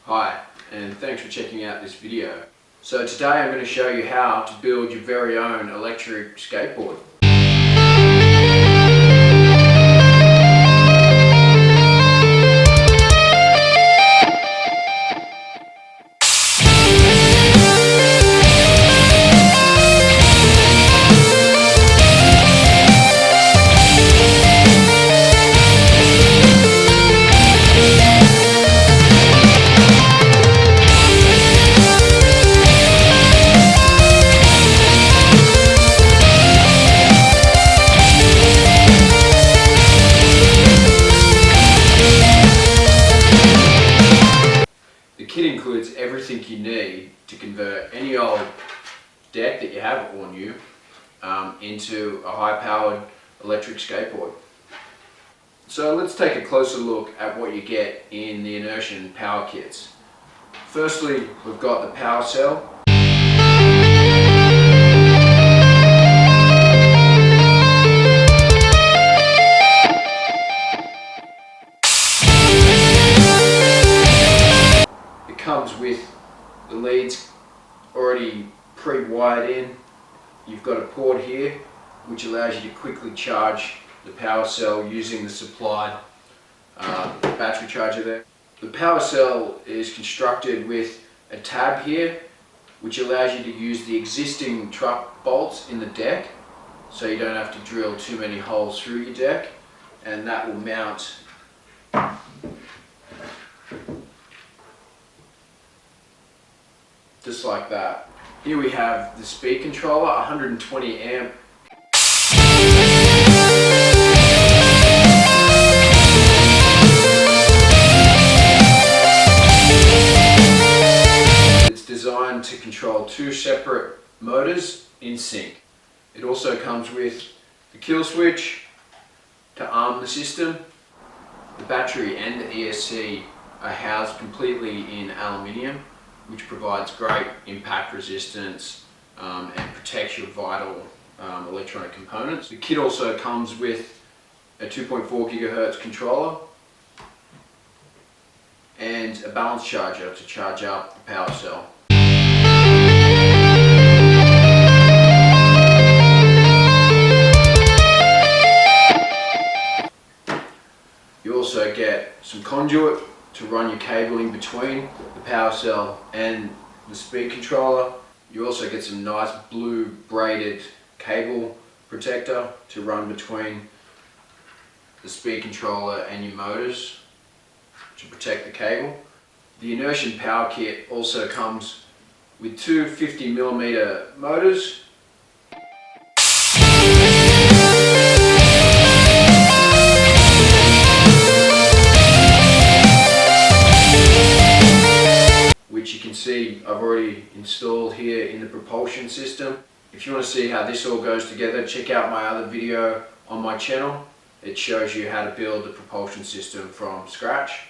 Hi, and thanks for checking out this video. So today I'm going to show you how to build your very own electric skateboard. The kit includes everything you need to convert any old deck that you have on you into a high-powered electric skateboard. So let's take a closer look at what you get in the inertia power kits. Firstly, we've got the power cell. It comes with the leads already pre-wired in. You've got a port here which allows you to quickly charge the power cell using the supplied battery charger there. The power cell is constructed with a tab here which allows you to use the existing truck bolts in the deck, so you don't have to drill too many holes through your deck, and that will mount just like that. Here we have the speed controller, 120 amp. It's designed to control two separate motors in sync. It also comes with the kill switch to arm the system. The battery and the ESC are housed completely in aluminium, which provides great impact resistance and protects your vital electronic components. The kit also comes with a 2.4 gigahertz controller and a balance charger to charge up the power cell. You also get some conduit to run your cabling between the power cell and the speed controller. You also get some nice blue braided cable protector to run between the speed controller and your motors to protect the cable. The inertia power kit also comes with two 50mm motors. Which you can see I've already installed here in the propulsion system. If you want to see how this all goes together, check out my other video on my channel. It shows you how to build the propulsion system from scratch.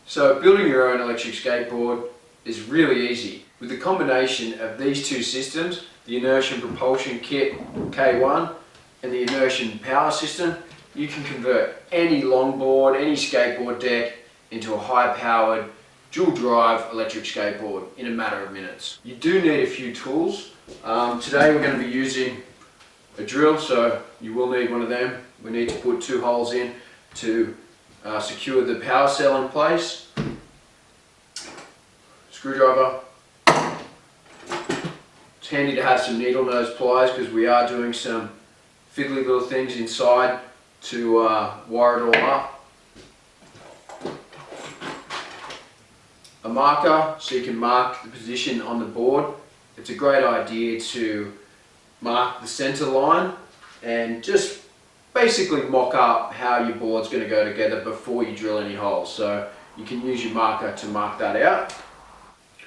So building your own electric skateboard is really easy. With the combination of these two systems, the inertia propulsion kit K1 and the inertia power system, you can convert any longboard, any skateboard deck into a high-powered dual drive electric skateboard in a matter of minutes. You do need a few tools. Today we're going to be using a drill, so you will need one of them. We need to put two holes in to secure the power cell in place. Screwdriver. It's handy to have some needle nose pliers because we are doing some fiddly little things inside to wire it all up. A marker so you can mark the position on the board. It's a great idea to mark the center line and just basically mock up how your board's going to go together before you drill any holes. So you can use your marker to mark that out.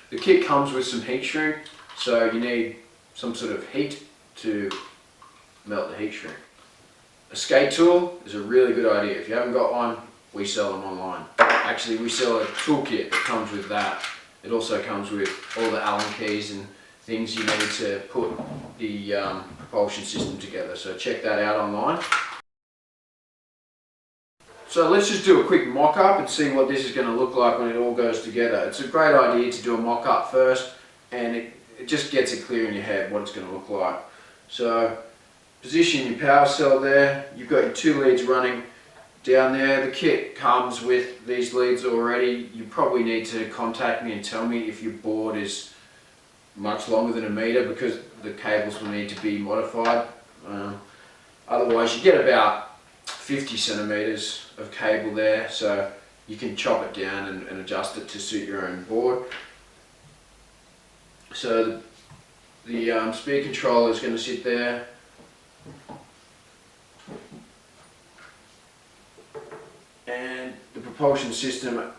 The kit comes with some heat shrink, so you need some sort of heat to melt the heat shrink. A skate tool is a really good idea. If you haven't got one, we sell them online. Actually, we sell a toolkit that comes with that. It also comes with all the Allen keys and things you need to put the propulsion system together. So check that out online. So let's just do a quick mock-up and see what this is going to look like when it all goes together. It's a great idea to do a mock-up first, and it just gets it clear in your head what it's going to look like. So position your power cell there. You've got your 2 leads running down there. The kit comes with these leads already. You probably need to contact me and tell me if your board is much longer than 1 meter, because the cables will need to be modified. Otherwise you get about 50 centimeters of cable there, so you can chop it down and adjust it to suit your own board. So the speed controller is going to sit there. And the propulsion system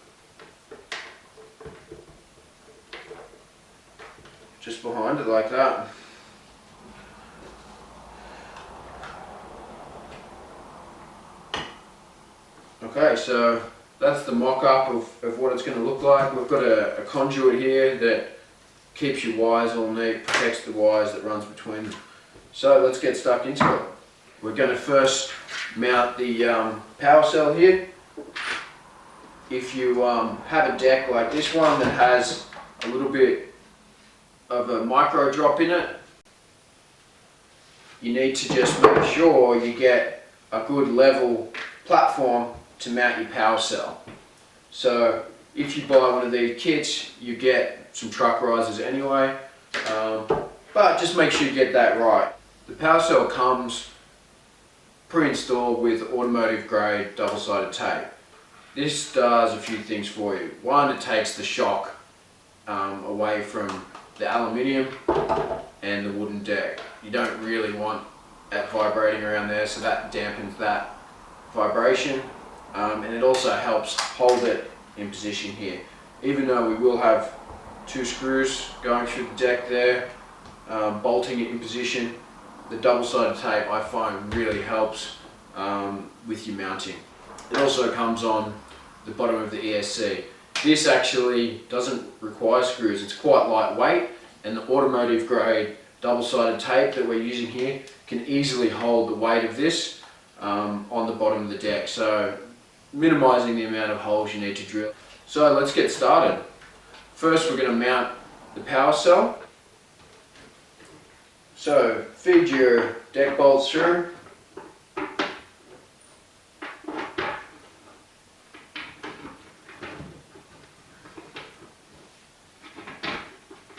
just behind it like that. Okay, so that's the mock-up of what it's going to look like. We've got a conduit here that keeps your wires all neat, protects the wires that runs between them. So let's get stuck into it. We're going to first mount the power cell here. If you have a deck like this one that has a little bit of a micro drop in it, you need to just make sure you get a good level platform to mount your power cell. So if you buy one of these kits, you get some truck risers anyway, but just make sure you get that right. The power cell comes pre-installed with automotive grade double-sided tape. This does a few things for you. One, it takes the shock away from the aluminium and the wooden deck. You don't really want that vibrating around there, so that dampens that vibration. And it also helps hold it in position here. Even though we will have 2 screws going through the deck there, bolting it in position, the double-sided tape I find really helps with your mounting. It also comes on the bottom of the ESC. This actually doesn't require screws, it's quite lightweight, and the automotive grade double-sided tape that we're using here can easily hold the weight of this on the bottom of the deck, so minimizing the amount of holes you need to drill. So let's get started. First we're going to mount the power cell. So feed your deck bolts through.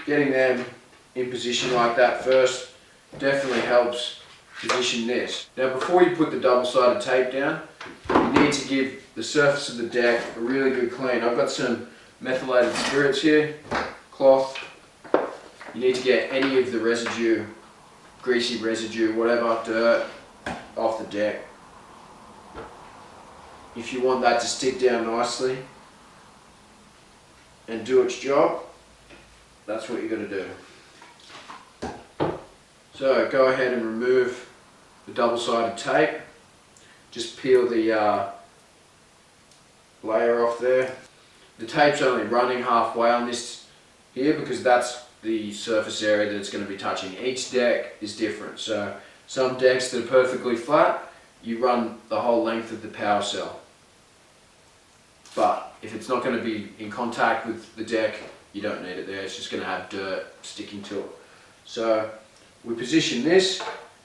Getting them in position like that first definitely helps position this. Now before you put the double-sided tape down, you need to give the surface of the deck a really good clean. I've got some methylated spirits here, cloth. You need to get any of the residue, greasy residue, whatever, dirt, off the deck. If you want that to stick down nicely and do its job, that's what you're going to do. So go ahead and remove the double-sided tape. Just peel the layer off there. The tape's only running halfway on this here because that's the surface area that it's going to be touching. Each deck is different, so some decks that are perfectly flat, you run the whole length of the power cell. But if it's not going to be in contact with the deck, you don't need it there, it's just going to have dirt sticking to it. So we position this,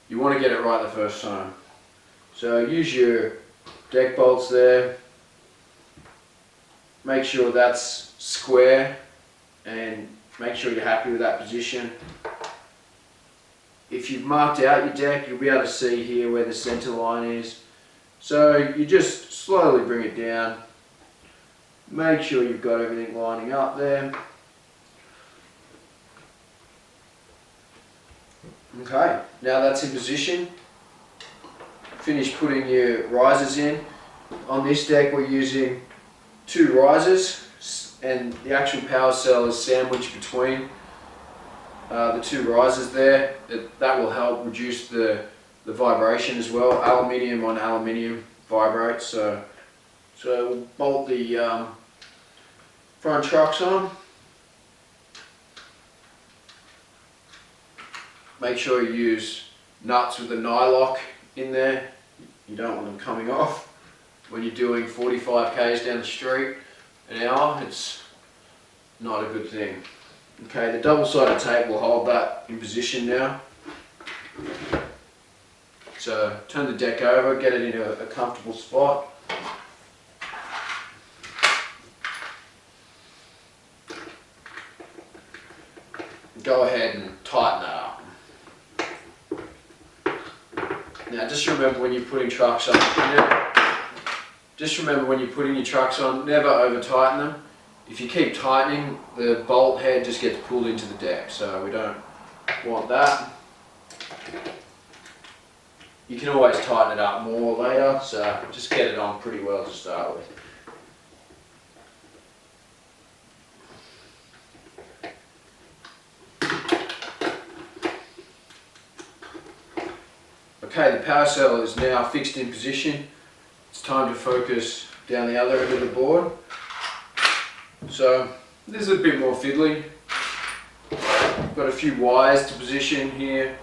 you want to get it right the first time. So use your deck bolts there, make sure that's square and make sure you're happy with that position. If you've marked out your deck, you'll be able to see here where the center line is. So you just slowly bring it down, make sure you've got everything lining up there. Okay, now that's in position. Finish putting your risers in. On this deck we're using 2 risers and the actual power cell is sandwiched between the 2 risers there. That will help reduce the vibration as well. Aluminium on aluminium vibrates, so we'll bolt the front trucks on. Make sure you use nuts with a nylock in there. You don't want them coming off. when you're doing 45 k's down the street an hour, it's not a good thing. Okay, the double-sided tape will hold that in position now. So turn the deck over, get it into a comfortable spot. Go ahead and tighten that up. Now just remember when you're putting trucks on, your trucks on, never over tighten them. If you keep tightening, the bolt head just gets pulled into the deck, so we don't want that. You can always tighten it up more later, so just get it on pretty well to start with. Okay, the power cell is now fixed in position. It's time to focus down the other end of the board. So this is a bit more fiddly. Got a few wires to position here.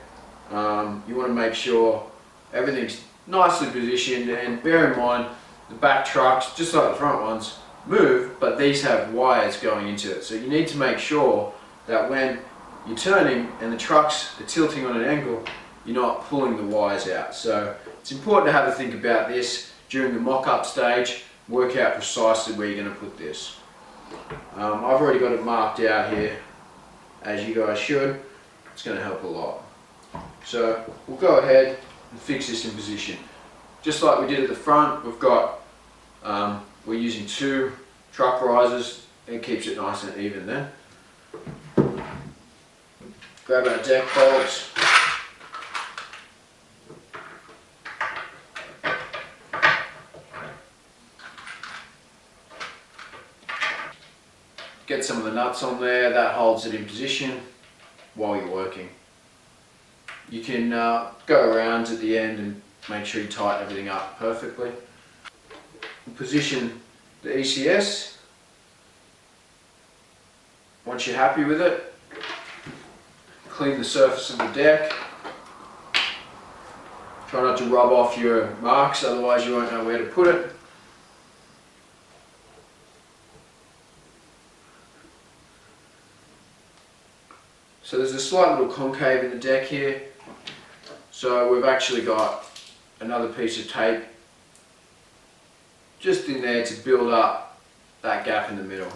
You want to make sure everything's nicely positioned, and bear in mind the back trucks, just like the front ones, move, but these have wires going into it. So you need to make sure that when you're turning and the trucks are tilting on an angle, you're not pulling the wires out. So it's important to have a think about this during the mock-up stage, work out precisely where you're going to put this. I've already got it marked out here, as you guys should. It's going to help a lot. So we'll go ahead and fix this in position. Just like we did at the front, we're using 2 truck risers. It keeps it nice and even then. Grab our deck bolts. Get some of the nuts on there, that holds it in position while you're working. You can go around at the end and make sure you tighten everything up perfectly. Position the ECS. Once you're happy with it, clean the surface of the deck. Try not to rub off your marks, otherwise you won't know where to put it. So there's a slight little concave in the deck here, so we've actually got another piece of tape just in there to build up that gap in the middle.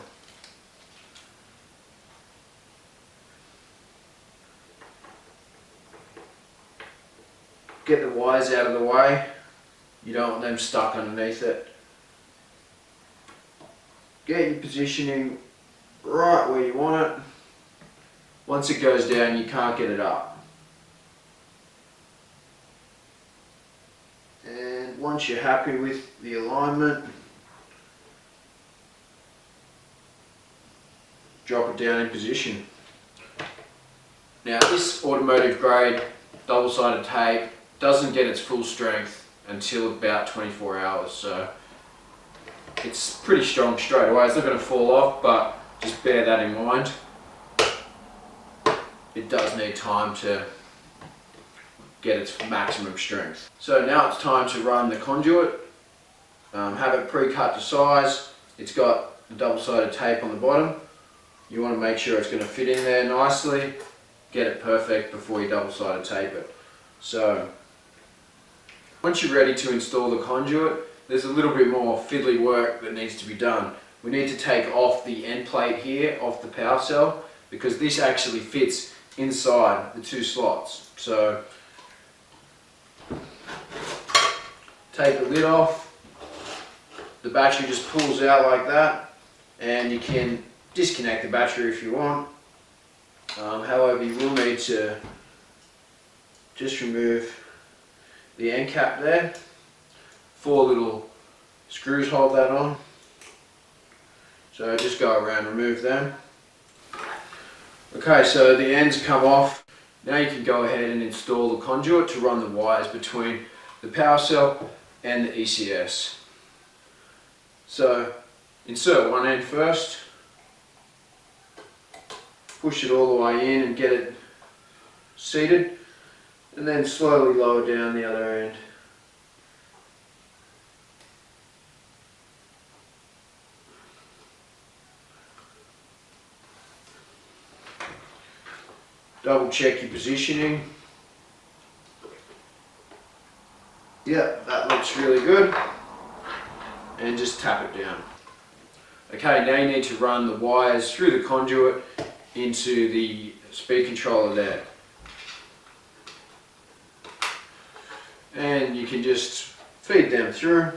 Get the wires out of the way, you don't want them stuck underneath it. Get your positioning right where you want it. Once it goes down, you can't get it up. And once you're happy with the alignment, drop it down in position. Now this automotive grade double-sided tape doesn't get its full strength until about 24 hours, so it's pretty strong straight away. It's not going to fall off, but just bear that in mind. It does need time to get its maximum strength. So now it's time to run the conduit. Have it pre-cut to size. It's got the double-sided tape on the bottom. You want to make sure it's going to fit in there nicely. Get it perfect before you double-sided tape it. So once you're ready to install the conduit, there's a little bit more fiddly work that needs to be done. We need to take off the end plate here off the power cell, because this actually fits inside the 2 slots. So take the lid off, the battery just pulls out like that, and you can disconnect the battery if you want. However, you will need to just remove the end cap there. 4 little screws hold that on, so just go around and remove them. Okay, so the ends come off. Now you can go ahead and install the conduit to run the wires between the power cell and the ECS. So insert one end first, push it all the way in and get it seated, and then slowly lower down the other end. Double check your positioning. Yeah, that looks really good. And just tap it down. Okay, now you need to run the wires through the conduit into the speed controller there. And you can just feed them through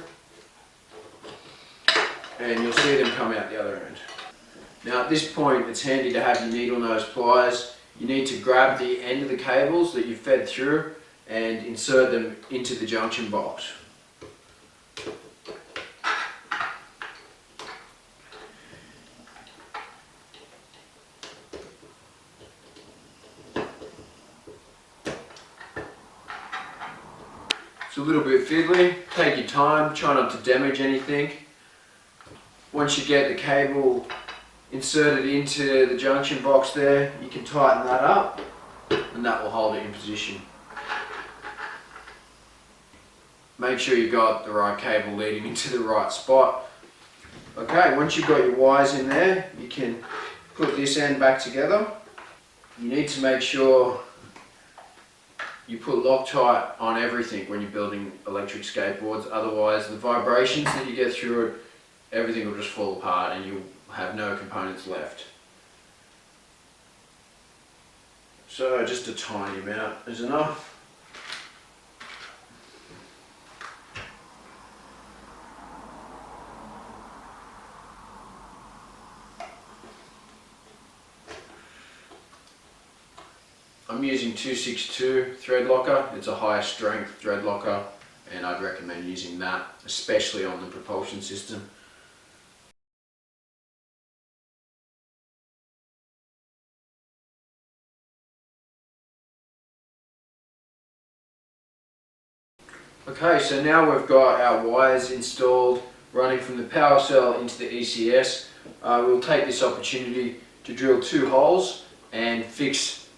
and you'll see them come out the other end. Now at this point it's handy to have your needle nose pliers. You need to grab the end of the cables that you fed through and insert them into the junction box. It's a little bit fiddly, take your time, try not to damage anything. Once you get the cable inserted into the junction box there, you can tighten that up and that will hold it in position. Make sure you got the right cable leading into the right spot. Okay, once you've got your wires in there, you can put this end back together. You need to make sure you put Loctite on everything when you're building electric skateboards, otherwise the vibrations that you get through it, everything will just fall apart and you'll have no components left. So just a tiny amount is enough. I'm using 262 thread locker. It's a higher strength thread locker and I'd recommend using that, especially on the propulsion system. Okay, so now we've got our wires installed running from the power cell into the ECS. We'll take this opportunity to drill 2 holes and fix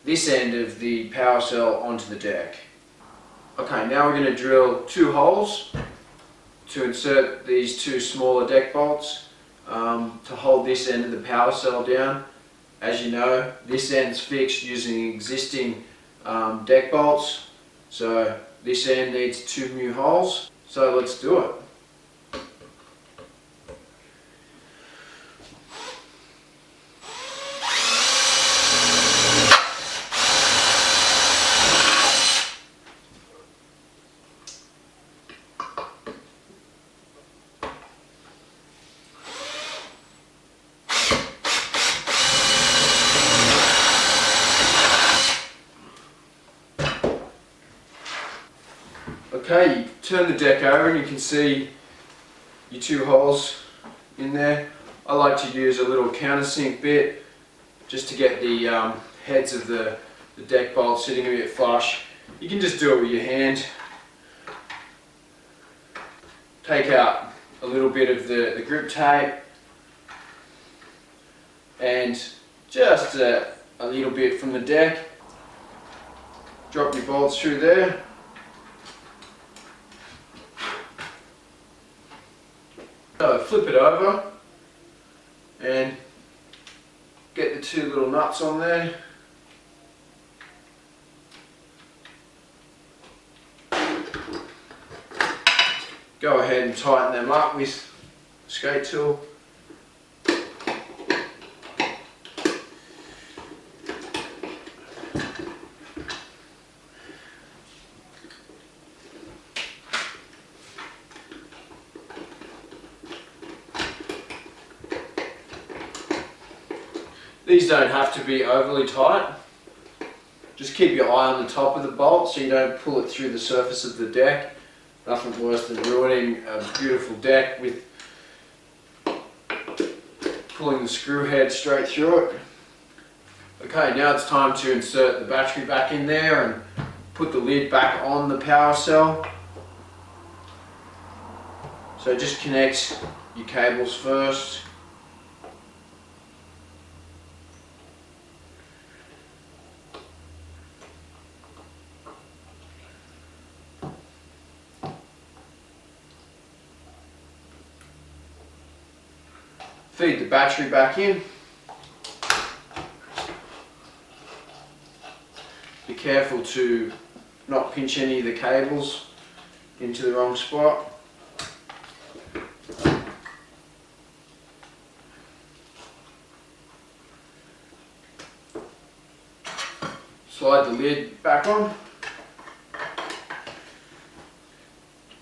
this end of the power cell onto the deck. Okay, now we're going to drill 2 holes to insert these 2 smaller deck bolts to hold this end of the power cell down. As you know, this end's fixed using existing deck bolts, so this end needs 2 new holes. So let's do it. Okay, you turn the deck over and you can see your 2 holes in there. I like to use a little countersink bit just to get the heads of the deck bolts sitting a bit flush. You can just do it with your hand. Take out a little bit of the grip tape and just a little bit from the deck. Drop your bolts through there. So flip it over and get the 2 little nuts on there. Go ahead and tighten them up with a skate tool. These don't have to be overly tight. Just keep your eye on the top of the bolt so you don't pull it through the surface of the deck. Nothing worse than ruining a beautiful deck with pulling the screw head straight through it. Okay, now it's time to insert the battery back in there and put the lid back on the power cell. So just connect your cables first. Feed the battery back in. Be careful to not pinch any of the cables into the wrong spot. Slide the lid back on.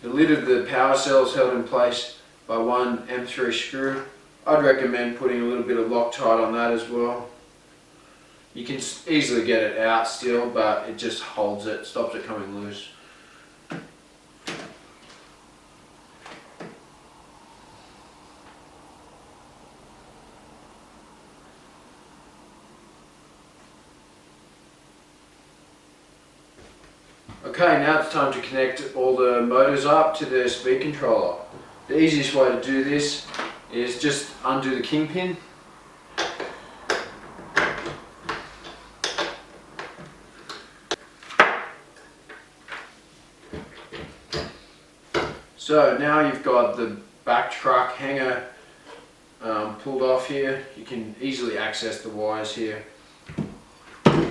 The lid of the power cell is held in place by one M3 screw. I'd recommend putting a little bit of Loctite on that as well. You can easily get it out still, but it just holds it, stops it coming loose. Okay, now it's time to connect all the motors up to the speed controller. The easiest way to do this is just undo the kingpin. So now you've got the back truck hanger pulled off here. You can easily access the wires here.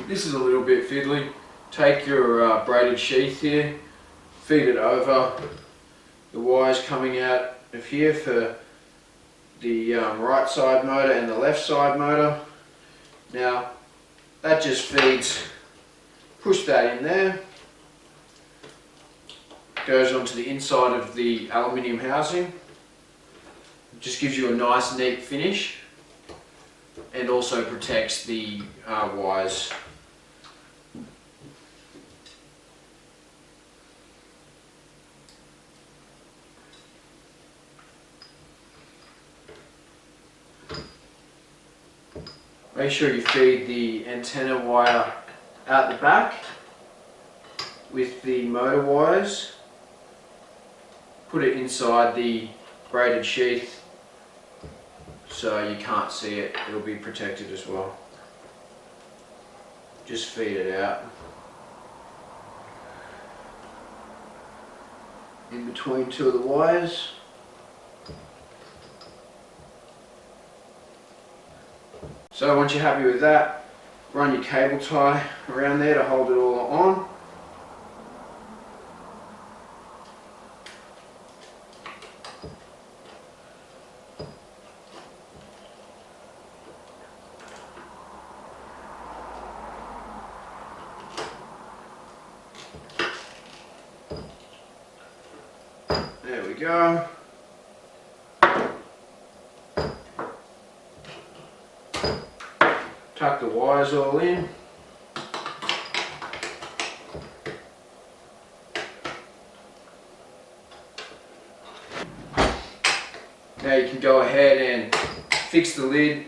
This is a little bit fiddly. Take your braided sheath here, feed it over the wires coming out of here for the right side motor and the left side motor. Now that just feeds, push that in there, goes onto the inside of the aluminium housing. It just gives you a nice neat finish and also protects the wires. Make sure you feed the antenna wire out the back with the motor wires. Put it inside the braided sheath so you can't see it, it'll be protected as well. Just feed it out. In between two of the wires. So once you're happy with that, run your cable tie around there to hold it all on. There we go. Tuck the wires all in. Now you can go ahead and fix the lid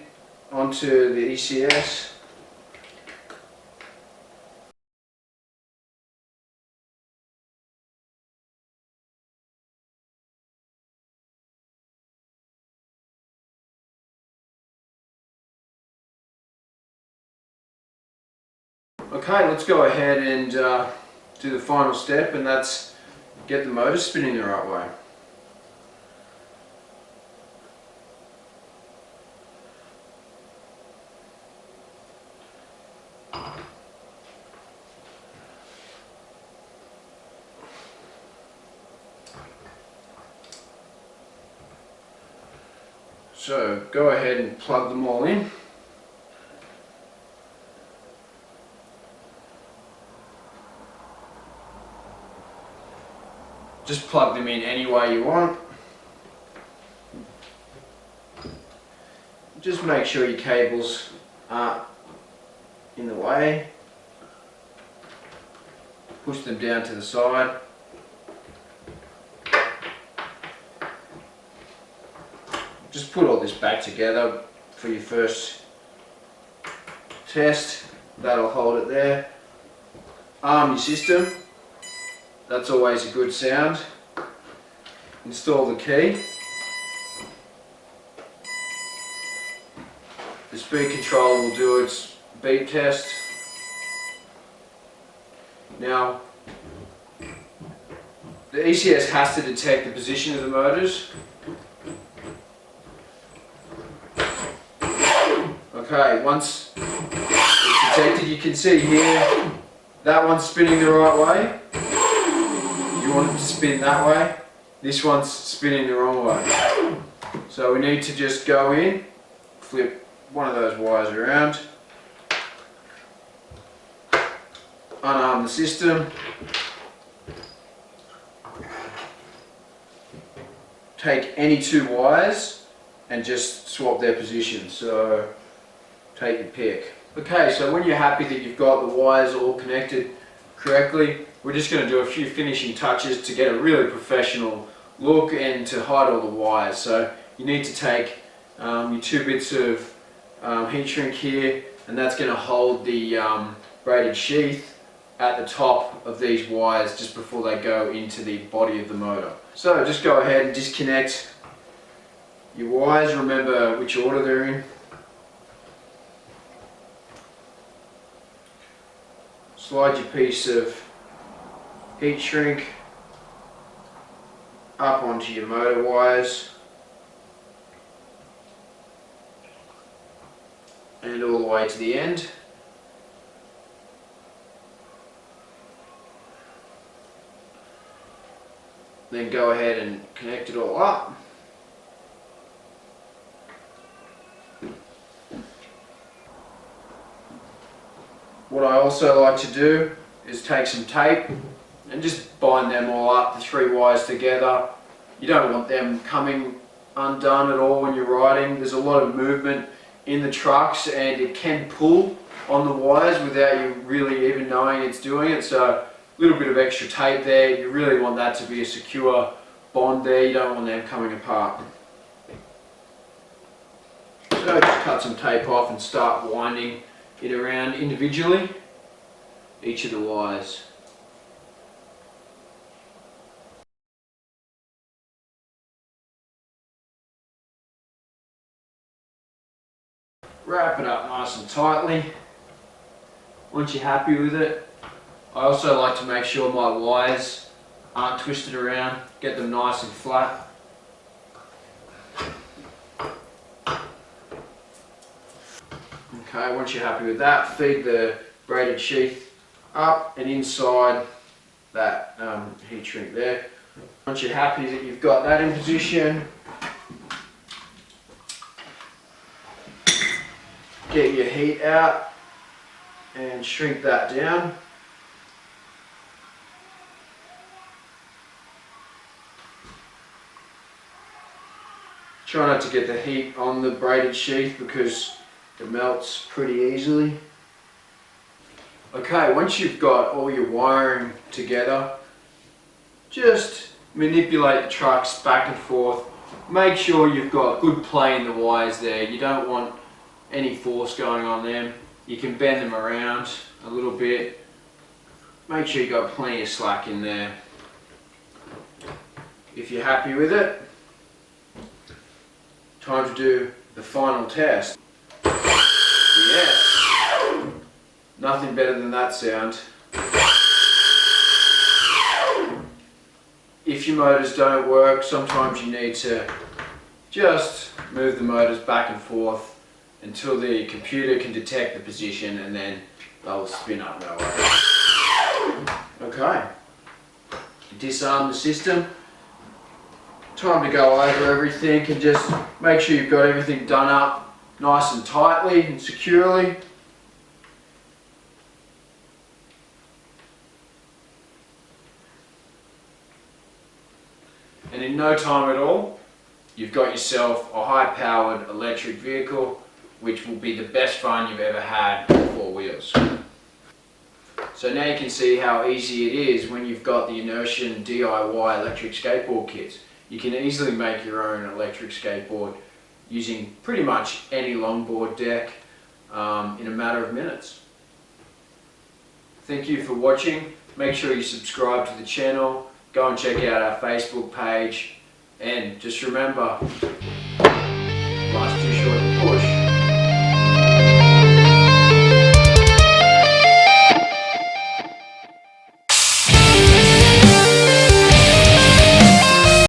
onto the ECS. Okay, let's go ahead and do the final step, and that's get the motor spinning the right way. So go ahead and plug them all in. Just plug them in any way you want. Just make sure your cables aren't in the way. Push them down to the side. Just put all this back together for your first test. That'll hold it there. Arm your system. That's always a good sound. Install the key. The speed controller will do its beep test. Now, the ECS has to detect the position of the motors. Okay, once it's detected, you can see here that one's spinning the right way. You want it to spin that way. This one's spinning the wrong way. So we need to just go in, flip one of those wires around, unarm the system, take any two wires and just swap their position. So take your pick. Okay, so when you're happy that you've got the wires all connected correctly, we're just going to do a few finishing touches to get a really professional look and to hide all the wires. So you need to take your 2 bits of heat shrink here, and that's going to hold the braided sheath at the top of these wires just before they go into the body of the motor. So just go ahead and disconnect your wires. Remember which order they're in. Slide your piece of heat shrink up onto your motor wires and all the way to the end. Then go ahead and connect it all up. What I also like to do is take some tape and just bind them all up, the 3 wires together. You don't want them coming undone at all when you're riding. There's a lot of movement in the trucks and it can pull on the wires without you really even knowing it's doing it. So a little bit of extra tape there. You really want that to be a secure bond there. You don't want them coming apart. So just cut some tape off and start winding it around individually, each of the wires. Wrap it up nice and tightly. Once you're happy with it, I also like to make sure my wires aren't twisted around, get them nice and flat. Okay, once you're happy with that, feed the braided sheath up and inside that heat shrink there. Once you're happy that you've got that in position, get your heat out and shrink that down. Try not to get the heat on the braided sheath because it melts pretty easily. Okay, once you've got all your wiring together, just manipulate the trucks back and forth. Make sure you've got good play in the wires there. You don't want any force going on them. You can bend them around a little bit. Make sure you've got plenty of slack in there. If you're happy with it, time to do the final test. Yes, nothing better than that sound. If your motors don't work, sometimes you need to just move the motors back and forth until the computer can detect the position and then they'll spin up no way. Okay, disarm the system. Time to go over everything and just make sure you've got everything done up nice and tightly and securely. And in no time at all, you've got yourself a high-powered electric vehicle which will be the best fun you've ever had with 4 wheels. So now you can see how easy it is when you've got the Inertian DIY electric skateboard kits. You can easily make your own electric skateboard using pretty much any longboard deck in a matter of minutes. Thank you for watching. Make sure you subscribe to the channel, go and check out our Facebook page, and just remember, life's too short